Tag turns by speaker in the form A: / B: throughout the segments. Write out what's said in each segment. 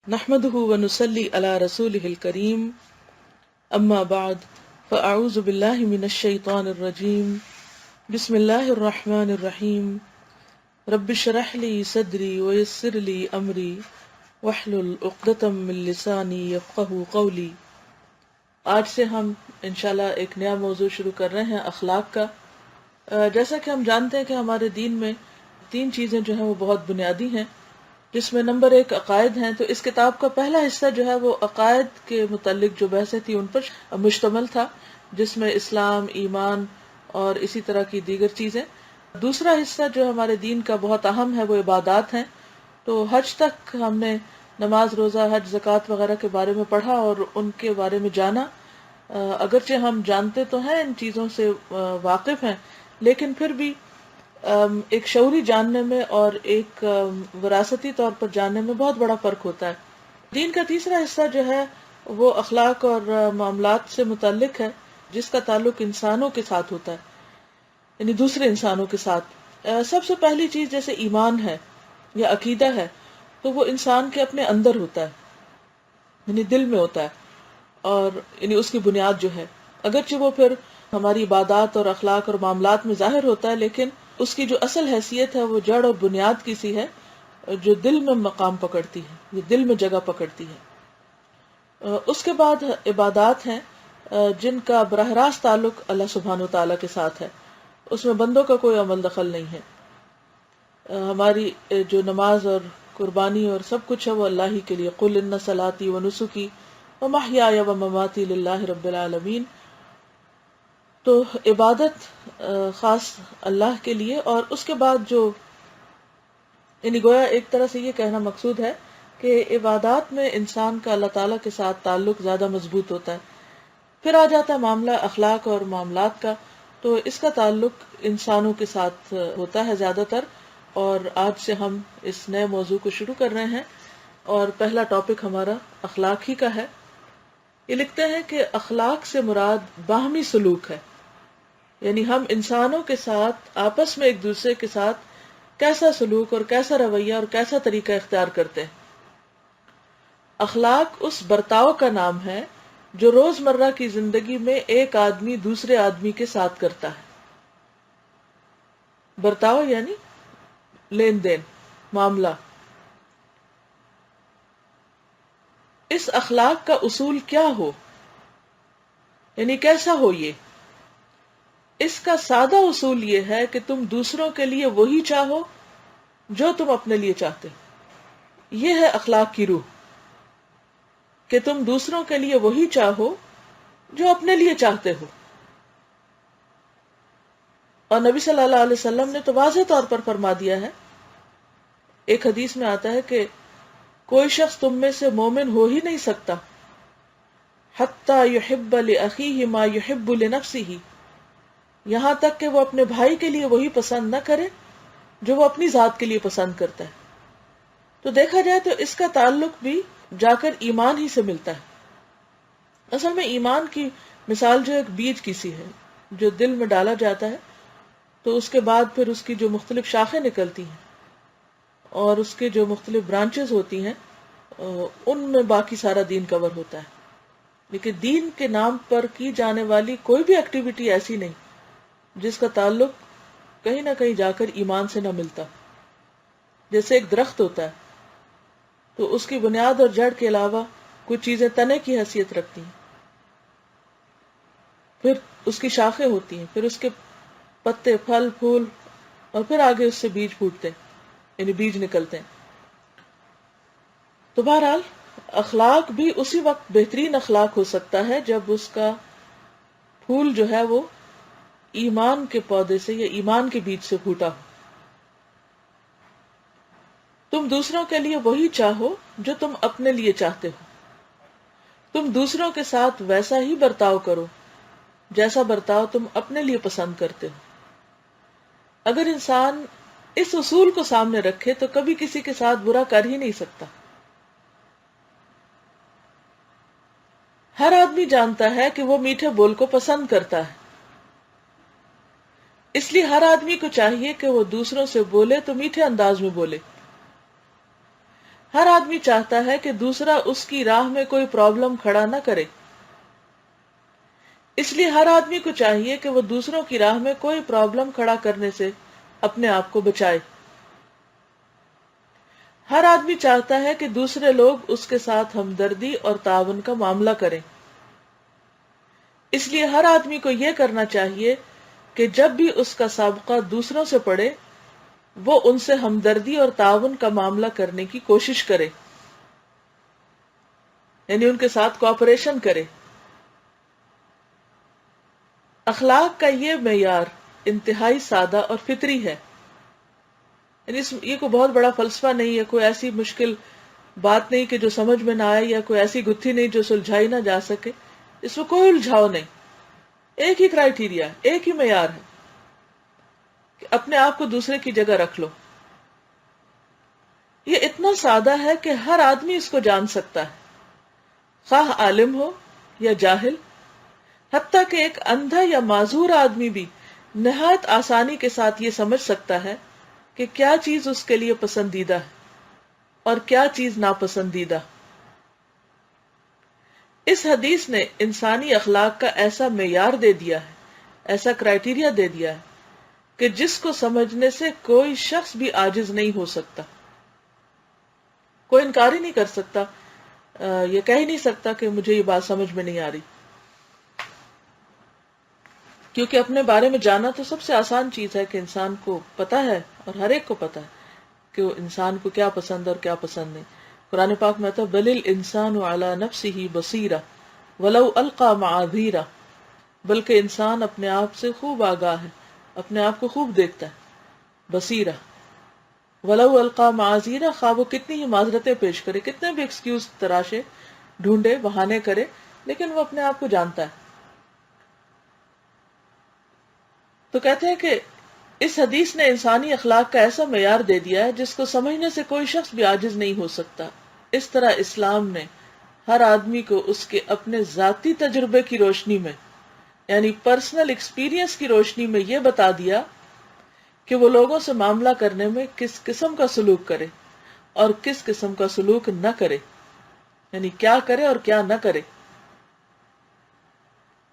A: نحمده ونصلي على رسوله الكريم اما بعد فاعوذ بالله من الشيطان الرجيم بسم الله الرحمن الرحيم رب اشرح لي صدري ويسر لي امري واحلل عقدة من لساني يفقهوا قولي۔ آج سے ہم انشاءاللہ ایک نیا موضوع شروع کر رہے ہیں اخلاق کا۔ جیسا کہ ہم جانتے ہیں کہ ہمارے دین میں تین چیزیں جو ہیں وہ بہت بنیادی ہیں، جس میں نمبر ایک عقائد ہیں۔ تو اس کتاب کا پہلا حصہ جو ہے وہ عقائد کے متعلق جو بحثیں تھی ان پر مشتمل تھا، جس میں اسلام، ایمان اور اسی طرح کی دیگر چیزیں۔ دوسرا حصہ جو ہمارے دین کا بہت اہم ہے وہ عبادات ہیں۔ تو حج تک ہم نے نماز، روزہ، حج، زکوٰۃ وغیرہ کے بارے میں پڑھا اور ان کے بارے میں جانا۔ اگرچہ ہم جانتے تو ہیں، ان چیزوں سے واقف ہیں، لیکن پھر بھی ایک شعوری جاننے میں اور ایک وراثتی طور پر جاننے میں بہت بڑا فرق ہوتا ہے۔ دین کا تیسرا حصہ جو ہے وہ اخلاق اور معاملات سے متعلق ہے، جس کا تعلق انسانوں کے ساتھ ہوتا ہے، یعنی دوسرے انسانوں کے ساتھ۔ سب سے پہلی چیز جیسے ایمان ہے یا عقیدہ ہے، تو وہ انسان کے اپنے اندر ہوتا ہے، یعنی دل میں ہوتا ہے، اور یعنی اس کی بنیاد جو ہے، اگرچہ وہ پھر ہماری عبادات اور اخلاق اور معاملات میں ظاہر ہوتا ہے، لیکن اس کی جو اصل حیثیت ہے وہ جڑ اور بنیاد کی سی ہے، جو دل میں مقام پکڑتی ہے، یہ دل میں جگہ پکڑتی ہے۔ اس کے بعد عبادات ہیں جن کا براہ راست تعلق اللہ سبحانہ وتعالیٰ کے ساتھ ہے، اس میں بندوں کا کوئی عمل دخل نہیں ہے۔ ہماری جو نماز اور قربانی اور سب کچھ ہے وہ اللہ ہی کے لیے، قل ان صلاتی ونسکی ومحیای ومماتی للہ رب العالمین۔ تو عبادت خاص اللہ کے لیے، اور اس کے بعد جو یعنی گویا ایک طرح سے یہ کہنا مقصود ہے کہ عبادات میں انسان کا اللہ تعالیٰ کے ساتھ تعلق زیادہ مضبوط ہوتا ہے۔ پھر آ جاتا ہے معاملہ اخلاق اور معاملات کا، تو اس کا تعلق انسانوں کے ساتھ ہوتا ہے زیادہ تر، اور آج سے ہم اس نئے موضوع کو شروع کر رہے ہیں، اور پہلا ٹاپک ہمارا اخلاق ہی کا ہے۔ یہ لکھتے ہیں کہ اخلاق سے مراد باہمی سلوک ہے، یعنی ہم انسانوں کے ساتھ آپس میں ایک دوسرے کے ساتھ کیسا سلوک اور کیسا رویہ اور کیسا طریقہ اختیار کرتے ہیں۔ اخلاق اس برتاؤ کا نام ہے جو روز مرہ کی زندگی میں ایک آدمی دوسرے آدمی کے ساتھ کرتا ہے۔ برتاؤ یعنی لین دین، معاملہ۔ اس اخلاق کا اصول کیا ہو، یعنی کیسا ہو یہ؟ اس کا سادہ اصول یہ ہے کہ تم دوسروں کے لیے وہی چاہو جو تم اپنے لیے چاہتے ہو۔ یہ ہے اخلاق کی روح، کہ تم دوسروں کے لیے وہی چاہو جو اپنے لیے چاہتے ہو۔ اور نبی صلی اللہ علیہ وسلم نے تو واضح طور پر فرما دیا ہے، ایک حدیث میں آتا ہے کہ کوئی شخص تم میں سے مومن ہو ہی نہیں سکتا حتی یحب لأخیہ ما یحب لنفسہ، یہاں تک کہ وہ اپنے بھائی کے لیے وہی پسند نہ کرے جو وہ اپنی ذات کے لیے پسند کرتا ہے۔ تو دیکھا جائے تو اس کا تعلق بھی جا کر ایمان ہی سے ملتا ہے۔ اصل میں ایمان کی مثال جو ایک بیج کی سی ہے، جو دل میں ڈالا جاتا ہے، تو اس کے بعد پھر اس کی جو مختلف شاخیں نکلتی ہیں اور اس کے جو مختلف برانچز ہوتی ہیں، ان میں باقی سارا دین کور ہوتا ہے۔ لیکن دین کے نام پر کی جانے والی کوئی بھی ایکٹیویٹی ایسی نہیں جس کا تعلق کہیں نہ کہیں جا کر ایمان سے نہ ملتا۔ جیسے ایک درخت ہوتا ہے تو اس کی بنیاد اور جڑ کے علاوہ کچھ چیزیں تنے کی حیثیت رکھتی ہیں، پھر اس کی شاخیں ہوتی ہیں، پھر اس کے پتے، پھل، پھول، اور پھر آگے اس سے بیج پھوٹتے ہیں، یعنی بیج نکلتے ہیں۔ تو بہرحال اخلاق بھی اسی وقت بہترین اخلاق ہو سکتا ہے جب اس کا پھول جو ہے وہ ایمان کے پودے سے یا ایمان کے بیج سے پھوٹا ہو۔ تم دوسروں کے لیے وہی چاہو جو تم اپنے لیے چاہتے ہو۔ تم دوسروں کے ساتھ ویسا ہی برتاؤ کرو جیسا برتاؤ تم اپنے لیے پسند کرتے ہو۔ اگر انسان اس اصول کو سامنے رکھے تو کبھی کسی کے ساتھ برا کر ہی نہیں سکتا۔ ہر آدمی جانتا ہے کہ وہ میٹھے بول کو پسند کرتا ہے، اس لیے ہر آدمی کو چاہیے کہ وہ دوسروں سے بولے تو میٹھے انداز میں بولے، ہر آدمی چاہتا ہے کہ دوسرا اس کی راہ میں کوئی پرابلم کھڑا نہ کرے، اس لیے ہر آدمی کو چاہیے کہ وہ دوسروں کی راہ میں کوئی پرابلم کھڑا کرنے سے اپنے آپ کو بچائے۔ ہر آدمی چاہتا ہے کہ دوسرے لوگ اس کے ساتھ ہمدردی اور تعاون کا معاملہ کریں، اس لیے ہر آدمی کو یہ کرنا چاہیے کہ جب بھی اس کا سابقہ دوسروں سے پڑے وہ ان سے ہمدردی اور تعاون کا معاملہ کرنے کی کوشش کرے، یعنی ان کے ساتھ کوآپریشن کرے۔ اخلاق کا یہ معیار انتہائی سادہ اور فطری ہے، یعنی یہ کوئی بہت بڑا فلسفہ نہیں ہے، کوئی ایسی مشکل بات نہیں کہ جو سمجھ میں نہ آئے، یا کوئی ایسی گتھی نہیں جو سلجھائی نہ جا سکے، اس میں کوئی الجھاؤ نہیں۔ ایک ہی کرائیٹیریا، ایک ہی معیار ہے کہ اپنے آپ کو دوسرے کی جگہ رکھ لو۔ یہ اتنا سادہ ہے کہ ہر آدمی اس کو جان سکتا ہے، خواہ عالم ہو یا جاہل، حتیٰ کہ ایک اندھا یا معذور آدمی بھی نہایت آسانی کے ساتھ یہ سمجھ سکتا ہے کہ کیا چیز اس کے لیے پسندیدہ ہے اور کیا چیز ناپسندیدہ۔ اس حدیث نے انسانی اخلاق کا ایسا معیار دے دیا ہے، ایسا کرائیٹیریا دے دیا ہے کہ جس کو سمجھنے سے کوئی شخص بھی عاجز نہیں ہو سکتا، کوئی انکار ہی نہیں کر سکتا، یہ کہہ ہی نہیں سکتا کہ مجھے یہ بات سمجھ میں نہیں آ رہی، کیونکہ اپنے بارے میں جاننا تو سب سے آسان چیز ہے کہ انسان کو پتا ہے، اور ہر ایک کو پتا ہے کہ وہ انسان کو کیا پسند اور کیا پسند نہیں۔ قرآن پاک میں تو بل الانسان علی نفسہ بصیرہ ولو القی معاذیرہ، بلکہ انسان اپنے آپ سے خوب آگاہ ہے، اپنے آپ کو خوب دیکھتا ہے، بصیرہ، ولو القی معاذیرہ، خواہ وہ کتنی ہی معذرتیں پیش کرے، کتنے بھی ایکسکیوز تراشے، ڈھونڈے، بہانے کرے، لیکن وہ اپنے آپ کو جانتا ہے۔ تو کہتے ہیں کہ اس حدیث نے انسانی اخلاق کا ایسا معیار دے دیا ہے جس کو سمجھنے سے کوئی شخص بھی عاجز نہیں ہو سکتا۔ اس طرح اسلام نے ہر آدمی کو اس کے اپنے ذاتی تجربے کی روشنی میں، یعنی پرسنل ایکسپیرینس کی روشنی میں یہ بتا دیا کہ وہ لوگوں سے معاملہ کرنے میں کس قسم کا سلوک کرے اور کس قسم کا سلوک نہ کرے، یعنی کیا کرے اور کیا نہ کرے۔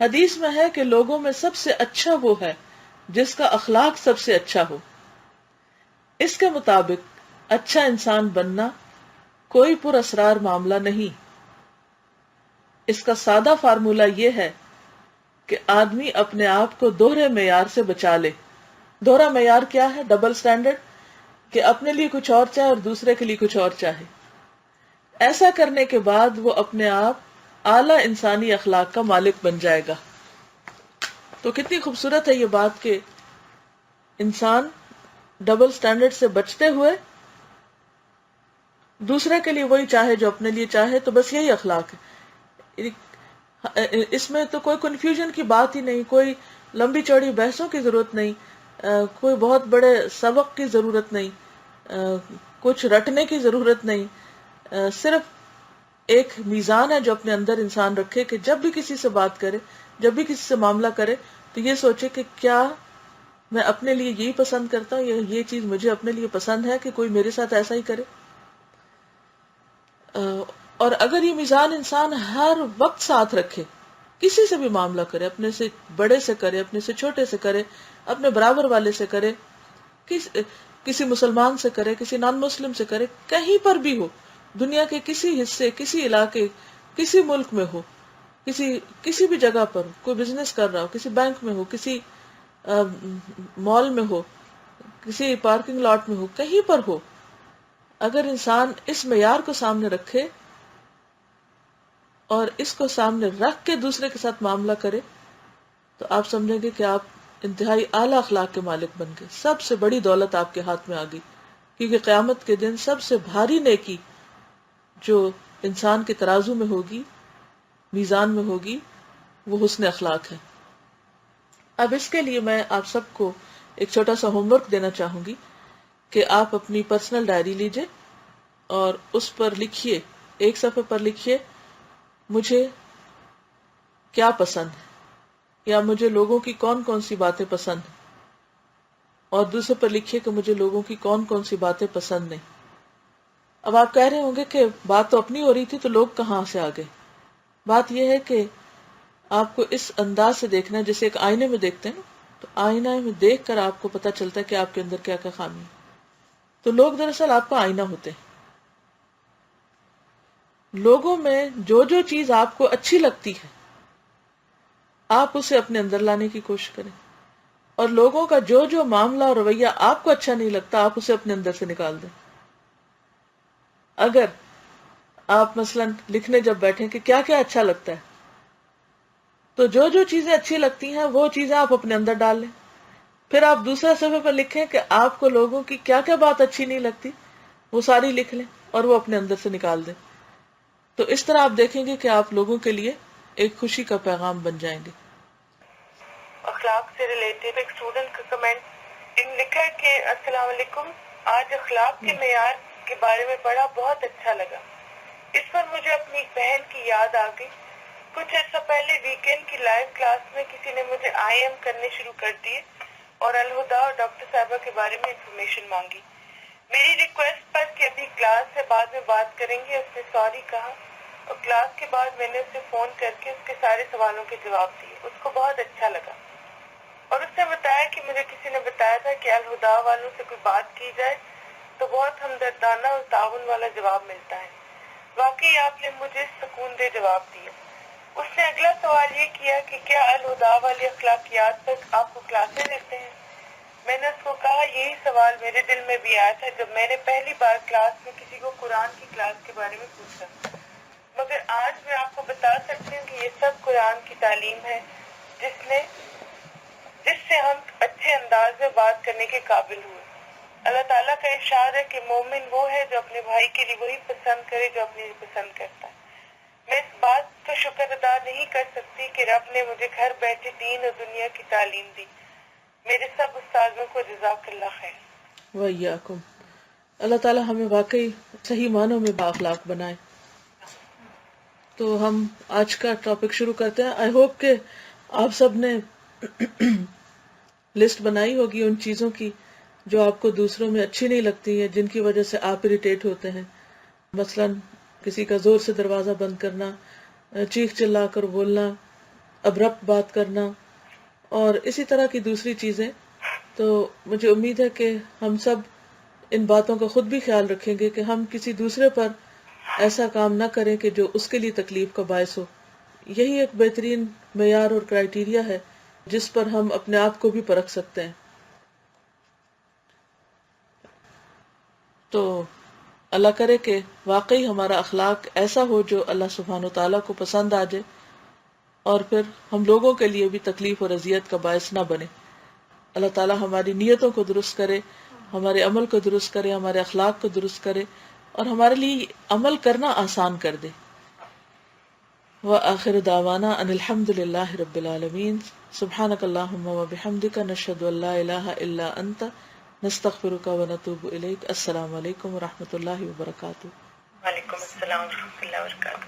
A: حدیث میں ہے کہ لوگوں میں سب سے اچھا وہ ہے جس کا اخلاق سب سے اچھا ہو۔ اس کے مطابق اچھا انسان بننا کوئی پر اسرار معاملہ نہیں۔ اس کا سادہ فارمولہ یہ ہے کہ آدمی اپنے آپ کو دوہرے معیار سے بچا لے۔ دوہرا معیار کیا ہے؟ ڈبل سٹینڈرڈ، کہ اپنے لیے کچھ اور چاہے اور دوسرے کے لیے کچھ اور چاہے۔ ایسا کرنے کے بعد وہ اپنے آپ اعلی انسانی اخلاق کا مالک بن جائے گا۔ تو کتنی خوبصورت ہے یہ بات کہ انسان ڈبل سٹینڈرڈ سے بچتے ہوئے دوسرے کے لیے وہی چاہے جو اپنے لیے چاہے، تو بس یہی اخلاق ہے۔ اس میں تو کوئی کنفیوژن کی بات ہی نہیں، کوئی لمبی چوڑی بحثوں کی ضرورت نہیں، کوئی بہت بڑے سبق کی ضرورت نہیں، کچھ رٹنے کی ضرورت نہیں، صرف ایک میزان ہے جو اپنے اندر انسان رکھے کہ جب بھی کسی سے بات کرے، جب بھی کسی سے معاملہ کرے، تو یہ سوچے کہ کیا میں اپنے لیے یہی پسند کرتا ہوں، یہ چیز مجھے اپنے لیے پسند ہے کہ کوئی میرے ساتھ ایسا ہی کرے۔ اور اگر یہ میزان انسان ہر وقت ساتھ رکھے، کسی سے بھی معاملہ کرے، اپنے سے بڑے سے کرے، اپنے سے چھوٹے سے کرے، اپنے برابر والے سے کرے، کسی مسلمان سے کرے، کسی نان مسلم سے کرے، کہیں پر بھی ہو، دنیا کے کسی حصے، کسی علاقے، کسی ملک میں ہو، کسی بھی جگہ پر کوئی بزنس کر رہا ہو، کسی بینک میں ہو، کسی مال میں ہو، کسی پارکنگ لاٹ میں ہو، کہیں پر ہو، اگر انسان اس معیار کو سامنے رکھے اور اس کو سامنے رکھ کے دوسرے کے ساتھ معاملہ کرے، تو آپ سمجھیں گے کہ آپ انتہائی اعلیٰ اخلاق کے مالک بن گئے، سب سے بڑی دولت آپ کے ہاتھ میں آ گئی، کیونکہ قیامت کے دن سب سے بھاری نیکی جو انسان کے ترازو میں ہوگی، میزان میں ہوگی، وہ حسن اخلاق ہے۔ اب اس کے لیے میں آپ سب کو ایک چھوٹا سا ہوم ورک دینا چاہوں گی کہ آپ اپنی پرسنل ڈائری لیجئے اور اس پر لکھیے، ایک صفحے پر لکھیے مجھے کیا پسند ہے، یا مجھے لوگوں کی کون کون سی باتیں پسند ہیں، اور دوسرے پر لکھیے کہ مجھے لوگوں کی کون کون سی باتیں پسند نہیں۔ اب آپ کہہ رہے ہوں گے کہ بات تو اپنی ہو رہی تھی تو لوگ کہاں سے آ گئے. بات یہ ہے کہ آپ کو اس انداز سے دیکھنا ہے جیسے ایک آئینے میں دیکھتے ہیں نا، تو آئینہ میں دیکھ کر آپ کو پتہ چلتا ہے کہ آپ کے اندر کیا کیا خامی ہے. تو لوگ دراصل آپ کا آئینہ ہوتے ہیں. لوگوں میں جو جو چیز آپ کو اچھی لگتی ہے آپ اسے اپنے اندر لانے کی کوشش کریں، اور لوگوں کا جو جو معاملہ اور رویہ آپ کو اچھا نہیں لگتا آپ اسے اپنے اندر سے نکال دیں. اگر آپ مثلا لکھنے جب بیٹھیں کہ کیا کیا اچھا لگتا ہے، تو جو جو چیزیں اچھی لگتی ہیں وہ چیزیں آپ اپنے اندر ڈال لیں. پھر آپ دوسرے صفحے پر لکھیں کہ آپ کو لوگوں کی کیا کیا بات اچھی نہیں لگتی، وہ ساری لکھ لیں اور وہ اپنے اندر سے نکال دیں. تو اس طرح آپ دیکھیں گے کہ آپ لوگوں کے لیے ایک خوشی کا پیغام بن جائیں گے.
B: اخلاق سے ریلیٹڈ ایک اسٹوڈنٹ کا کمنٹ ان لکھا ہے کہ السلام علیکم، آج اخلاق کے معیار کے بارے میں پڑھا، بہت اچھا لگا. اس پر مجھے اپنی ایک بہن کی یاد آ گئی. کچھ عرصہ پہلے ویکینڈ کی لائیو کلاس میں کسی نے مجھے آئی ایم کرنے شروع کر دیے اور الہدا اور ڈاکٹر صاحبہ کے بارے میں انفارمیشن مانگی. میری ریکویسٹ پر کہ ابھی کلاس سے بعد میں بات کریں گے، اس نے سوری کہا اور کلاس کے بعد میں نے اسے فون کر کے اس کے سارے سوالوں کے جواب دیے. اس کو بہت اچھا لگا اور اس نے بتایا کہ مجھے کسی نے بتایا تھا کہ الہدا والوں سے کوئی بات کی جائے تو بہت ہمدردانہ اور تعاون والا جواب ملتا ہے. واقعی آپ نے مجھے سکون دہ جواب دیا. اس نے اگلا سوال یہ کیا کہ کیا الہدا والی اخلاقیات پر آپ کو کلاسیں دیتے ہیں؟ میں نے اس کو کہا یہی سوال میرے دل میں بھی آیا تھا جب میں نے پہلی بار کلاس میں کسی کو قرآن کی کلاس کے بارے میں پوچھا، مگر آج میں آپ کو بتا سکتی ہوں کہ یہ سب قرآن کی تعلیم ہے جس سے ہم اچھے انداز میں بات کرنے کے قابل ہوئے. اللہ تعالیٰ کا ارشاد ہے کہ مومن وہ ہے جو اپنے بھائی کے لیے وہی پسند کرے جو اپنے لیے پسند کرتا ہے. میں اس بات کا شکر ادا نہیں کر سکتی کہ رب نے مجھے گھر بیٹھے دین اور دنیا کی تعلیم دی. میرے سب استاذوں کو جزاک اللہ خیر.
A: وَإِيَّاكُمْ. اللہ تعالیٰ ہمیں واقعی صحیح معنوں میں بااخلاق بنائے. تو ہم آج کا ٹاپک شروع کرتے ہیں. آئی ہوپ کہ آپ سب نے لسٹ بنائی ہوگی ان چیزوں کی جو آپ کو دوسروں میں اچھی نہیں لگتی ہیں، جن کی وجہ سے آپ اریٹیٹ ہوتے ہیں. مثلا کسی کا زور سے دروازہ بند کرنا، چیخ چلا کر بولنا، ابرپٹ بات کرنا، اور اسی طرح کی دوسری چیزیں. تو مجھے امید ہے کہ ہم سب ان باتوں کا خود بھی خیال رکھیں گے کہ ہم کسی دوسرے پر ایسا کام نہ کریں کہ جو اس کے لیے تکلیف کا باعث ہو. یہی ایک بہترین معیار اور کرائیٹیریا ہے جس پر ہم اپنے آپ کو بھی پرکھ سکتے ہیں. تو اللہ کرے کہ واقعی ہمارا اخلاق ایسا ہو جو اللہ سبحانہ و تعالیٰ کو پسند آ جائے، اور پھر ہم لوگوں کے لیے بھی تکلیف اور اذیت کا باعث نہ بنے. اللہ تعالیٰ ہماری نیتوں کو درست کرے، ہمارے عمل کو درست کرے، ہمارے اخلاق کو درست کرے، اور ہمارے لیے عمل کرنا آسان کر دے. وآخر دعوانا ان الحمد للہ رب العالمین. سبحانک اللہم وبحمدک، نشہد ان لا الہ الا انت، نستغفرک ونتوب الیک. السلام علیکم ورحمۃ اللہ وبرکاتہ.
B: وعلیکم السلام ورحمۃ اللہ وبرکاتہ.